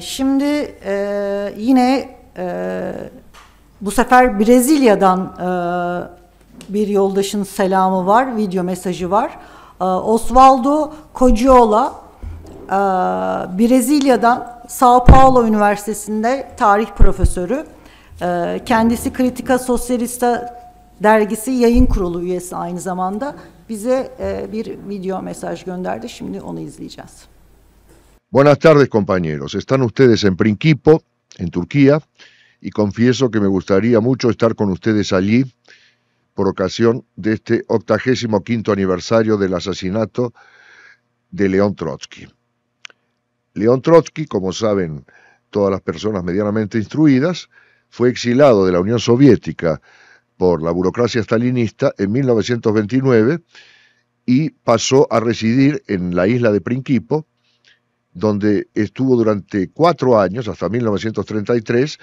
Şimdi yine bu sefer Brezilya'dan bir yoldaşın selamı var, video mesajı var. Osvaldo Cogiola, Brezilya'dan São Paulo Üniversitesi'nde tarih profesörü. Kendisi Kritika Socialista dergisi yayın kurulu üyesi aynı zamanda. Bize bir video mesaj gönderdi. Şimdi onu izleyeceğiz. Buenas tardes, compañeros. Están ustedes en Prinkipo, en Turquía, y confieso que me gustaría mucho estar con ustedes allí por ocasión de este 85º aniversario del asesinato de León Trotsky. León Trotsky, como saben todas las personas medianamente instruidas, fue exilado de la Unión Soviética por la burocracia stalinista en 1929 y pasó a residir en la isla de Prinkipo, donde estuvo durante 4 años, hasta 1933,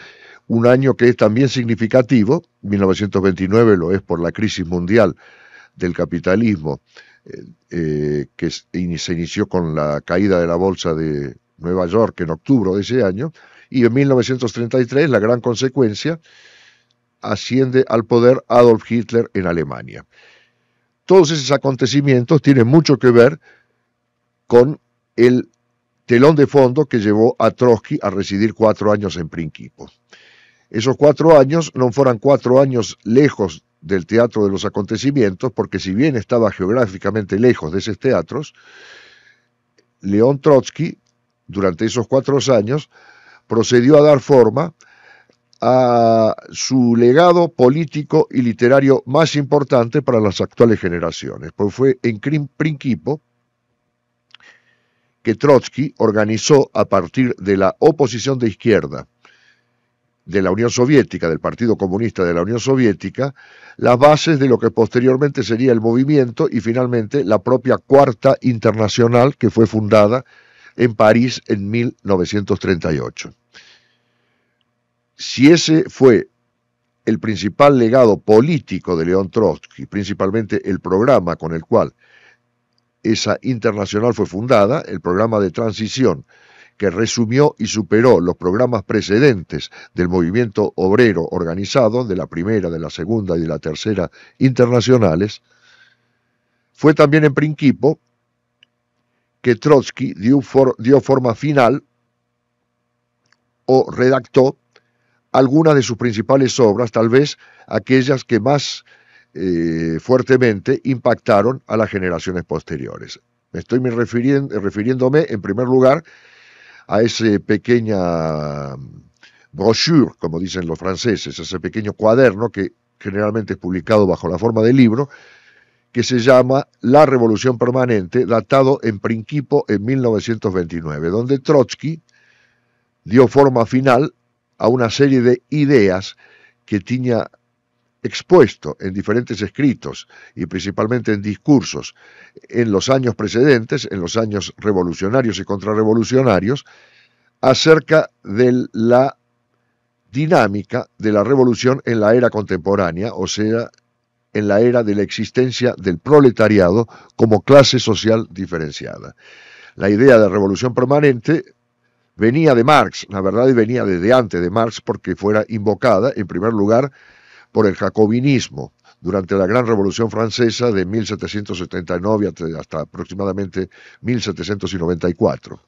un año que es también significativo. 1929 lo es por la crisis mundial del capitalismo, que se inició con la caída de la bolsa de Nueva York en octubre de ese año, y en 1933, la gran consecuencia, asciende al poder Adolf Hitler en Alemania. Todos esos acontecimientos tienen mucho que ver con el telón de fondo que llevó a Trotsky a residir 4 años en Prinkipo. Esos 4 años no fueron 4 años lejos del teatro de los acontecimientos, porque si bien estaba geográficamente lejos de esos teatros, León Trotsky, durante esos 4 años, procedió a dar forma a su legado político y literario más importante para las actuales generaciones, pues fue en Prinkipo que Trotsky organizó, a partir de la oposición de izquierda de la Unión Soviética, del Partido Comunista de la Unión Soviética, las bases de lo que posteriormente sería el movimiento y finalmente la propia Cuarta Internacional, que fue fundada en París en 1938. Si ese fue el principal legado político de León Trotsky, principalmente el programa con el cual esa internacional fue fundada, el programa de transición que resumió y superó los programas precedentes del movimiento obrero organizado, de la primera, de la segunda y de la tercera internacionales, fue también en Prinkipo que Trotsky dio forma final o redactó algunas de sus principales obras, tal vez aquellas que más fuertemente impactaron a las generaciones posteriores. Me estoy refiriéndome, en primer lugar, a ese pequeña brochure, como dicen los franceses, ese pequeño cuaderno que generalmente es publicado bajo la forma de libro, que se llama La Revolución Permanente, datado en Prinkipo en 1929, donde Trotsky dio forma final a una serie de ideas que tenía expuesto en diferentes escritos y principalmente en discursos en los años precedentes, en los años revolucionarios y contrarrevolucionarios, acerca de la dinámica de la revolución en la era contemporánea, o sea, en la era de la existencia del proletariado como clase social diferenciada. La idea de revolución permanente venía de Marx, la verdad, y venía desde antes de Marx, porque fuera invocada, en primer lugar, por el jacobinismo durante la Gran Revolución Francesa de 1779 hasta aproximadamente 1794.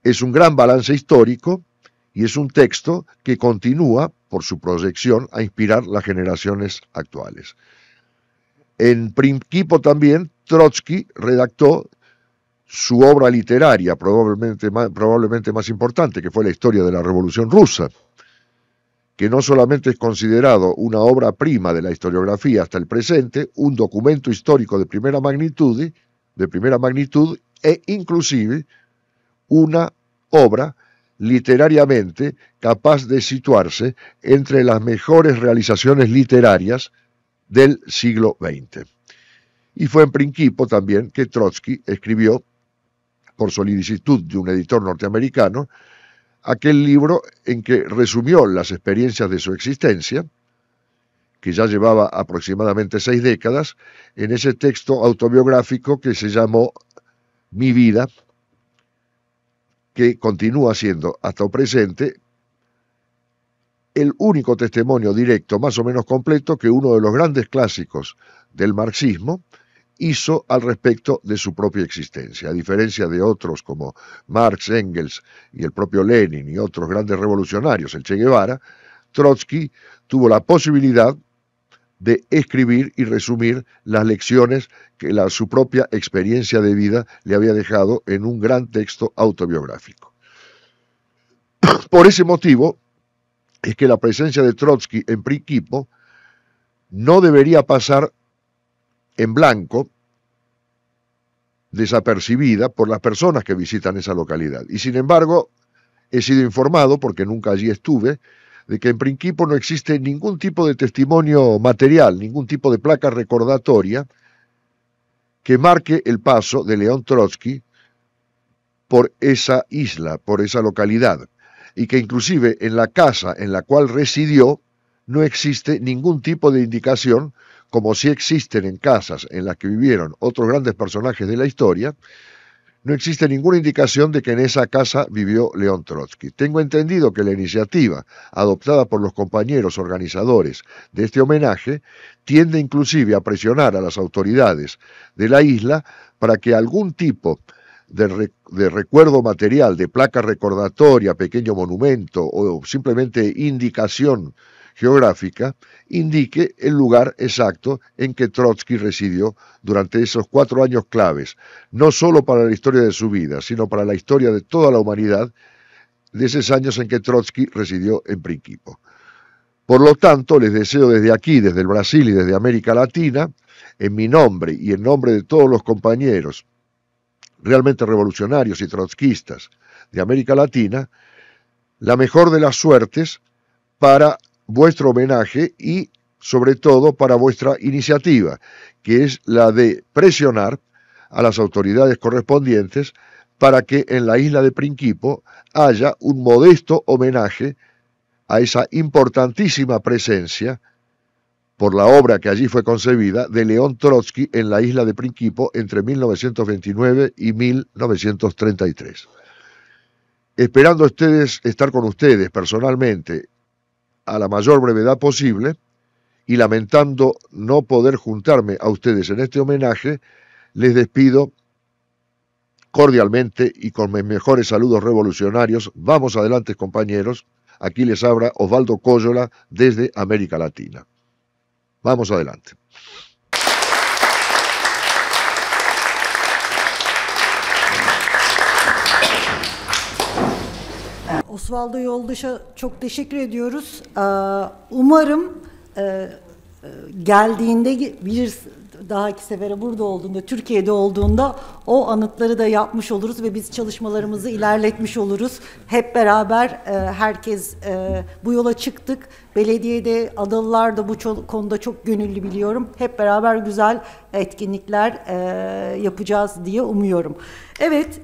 Es un gran balance histórico y es un texto que continúa, por su proyección, a inspirar las generaciones actuales. En Prinkipo también Trotsky redactó su obra literaria probablemente más importante, que fue la historia de la Revolución Rusa, que no solamente es considerado una obra prima de la historiografía hasta el presente, un documento histórico de primera magnitud e inclusive una obra literariamente capaz de situarse entre las mejores realizaciones literarias del siglo XX. Y fue en Prinkipo también que Trotsky escribió, por solicitud de un editor norteamericano, aquel libro en que resumió las experiencias de su existencia, que ya llevaba aproximadamente 6 décadas, en ese texto autobiográfico que se llamó Mi vida, que continúa siendo hasta el presente el único testimonio directo, más o menos completo, que uno de los grandes clásicos del marxismo hizo al respecto de su propia existencia. A diferencia de otros como Marx, Engels y el propio Lenin y otros grandes revolucionarios, el Che Guevara, Trotsky tuvo la posibilidad de escribir y resumir las lecciones que su propia experiencia de vida le había dejado en un gran texto autobiográfico. Por ese motivo es que la presencia de Trotsky en Prinquipo no debería pasar en blanco, desapercibida por las personas que visitan esa localidad. Y sin embargo, he sido informado, porque nunca allí estuve, de que en Prinquipo no existe ningún tipo de testimonio material, ningún tipo de placa recordatoria que marque el paso de León Trotsky por esa isla, por esa localidad, y que inclusive en la casa en la cual residió no existe ningún tipo de indicación, como sí existen en casas en las que vivieron otros grandes personajes de la historia, no existe ninguna indicación de que en esa casa vivió León Trotsky. Tengo entendido que la iniciativa adoptada por los compañeros organizadores de este homenaje tiende inclusive a presionar a las autoridades de la isla para que algún tipo de recuerdo material, de placa recordatoria, pequeño monumento o simplemente indicación geográfica, indique el lugar exacto en que Trotsky residió durante esos 4 años claves, no solo para la historia de su vida, sino para la historia de toda la humanidad, de esos años en que Trotsky residió en Prinquipo. Por lo tanto, les deseo desde aquí, desde el Brasil y desde América Latina, en mi nombre y en nombre de todos los compañeros realmente revolucionarios y trotskistas de América Latina, la mejor de las suertes para vuestro homenaje y sobre todo para vuestra iniciativa, que es la de presionar a las autoridades correspondientes para que en la isla de Prinquipo haya un modesto homenaje a esa importantísima presencia por la obra que allí fue concebida de León Trotsky en la isla de Prinquipo entre 1929 y 1933. Esperando estar con ustedes personalmente a la mayor brevedad posible y lamentando no poder juntarme a ustedes en este homenaje, les despido cordialmente y con mis mejores saludos revolucionarios. Vamos adelante, compañeros. Aquí les habla Osvaldo Cóyola desde América Latina. Vamos adelante. Osvaldo Yoldaş'a çok teşekkür ediyoruz. Umarım geldiğinde bir dahaki sefere burada olduğunda, Türkiye'de olduğunda o anıtları da yapmış oluruz ve biz çalışmalarımızı ilerletmiş oluruz. Hep beraber herkes bu yola çıktık. Belediyede, adalılar da bu konuda çok gönüllü biliyorum. Hep beraber güzel etkinlikler yapacağız diye umuyorum. Evet.